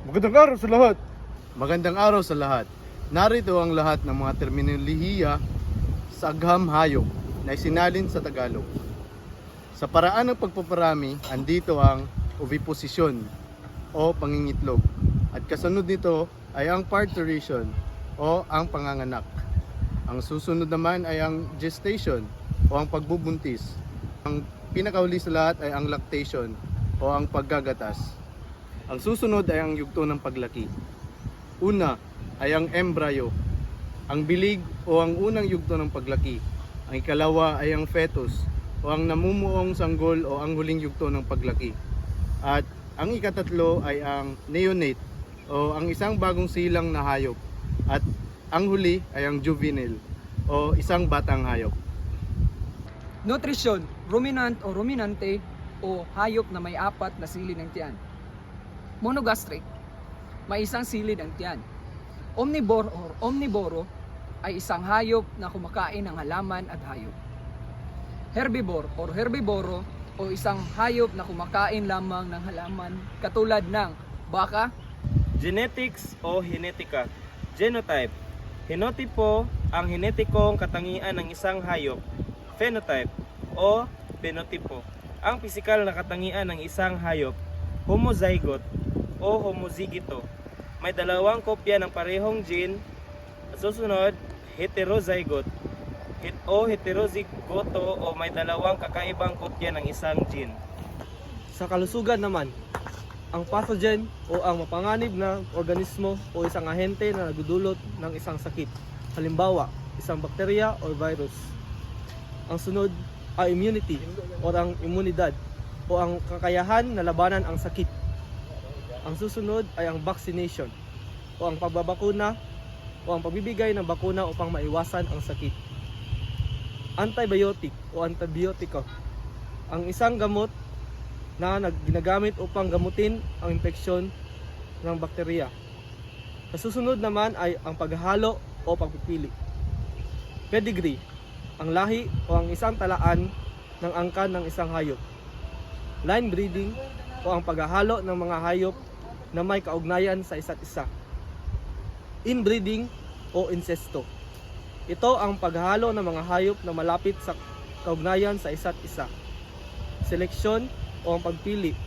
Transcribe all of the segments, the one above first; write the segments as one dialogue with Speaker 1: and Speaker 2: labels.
Speaker 1: Magandang araw sa lahat! Magandang araw sa lahat. Narito ang lahat ng mga terminolohiya sa agham hayop na isinalin sa Tagalog. Sa paraan ng pagpaparami, andito ang oviposisyon o pangingitlog. At kasunod nito ay ang parturition o ang panganganak. Ang susunod naman ay ang gestation o ang pagbubuntis. Ang pinakahuli sa lahat ay ang lactation o ang paggagatas. Ang susunod ay ang yugto ng paglaki. Una ay ang embryo, ang bilig o ang unang yugto ng paglaki. Ang ikalawa ay ang fetus o ang namumuong sanggol o ang huling yugto ng paglaki. At ang ikatatlo ay ang neonate o ang isang bagong silang na hayop. At ang huli ay ang juvenile o isang batang hayop.
Speaker 2: Nutrition, ruminant o ruminante o hayop na may apat na silid ng tiyan. Monogastric, may isang silid ang tiyan. Omnivore or omnivoro ay isang hayop na kumakain ng halaman at hayop. Herbivore or herbivoro o isang hayop na kumakain lamang ng halaman katulad ng baka.
Speaker 3: Genetics o henetika. Genotype. Henotipo ang henetikong katangian ng isang hayop. Phenotype o phenotipo. Ang pisikal na katangian ng isang hayop. Homozygote o homozygito. May dalawang kopya ng parehong gene. At susunod, heterozygote o heterozygoto o may dalawang kakaibang kopya ng isang gene.
Speaker 4: Sa kalusugan naman, ang pathogen o ang mapanganib na organismo o isang ahente na nagdudulot ng isang sakit. Halimbawa, isang bakterya o virus. Ang sunod ay immunity o ang imunidad o ang kakayahan na labanan ang sakit. Ang susunod ay ang vaccination o ang pagbabakuna o ang pagbibigay ng bakuna upang maiwasan ang sakit. Antibiotic o antibiotiko, ang isang gamot na ginagamit upang gamutin ang infeksyon ng bakterya. Sa susunod naman ay ang paghahalo o pagpipili. Pedigree, ang lahi o ang isang talaan ng angkan ng isang hayop. Line breeding o ang paghahalo ng mga hayop na may kaugnayan sa isa't isa. Inbreeding o incesto. Ito ang paghahalo ng mga hayop na malapit sa kaugnayan sa isa't isa. Seleksyon o ang pagpili.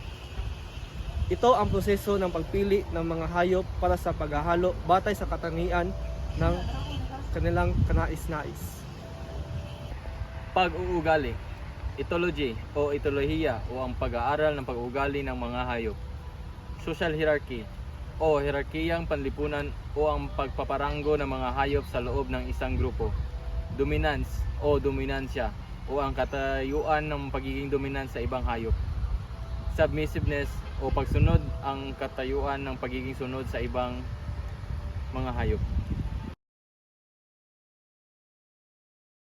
Speaker 4: Ito ang proseso ng pagpili ng mga hayop para sa paghahalo batay sa katangian ng kanilang kanais-nais.
Speaker 5: Pag-uugali, ethology o etolohiya o ang pag-aaral ng pag-uugali ng mga hayop. Social hierarchy o hierarkiyang panlipunan o ang pagpaparanggo ng mga hayop sa loob ng isang grupo. Dominance o dominansya o ang katayuan ng pagiging dominant sa ibang hayop. Submissiveness o pagsunod ang katayuan ng pagiging sunod sa ibang mga hayop.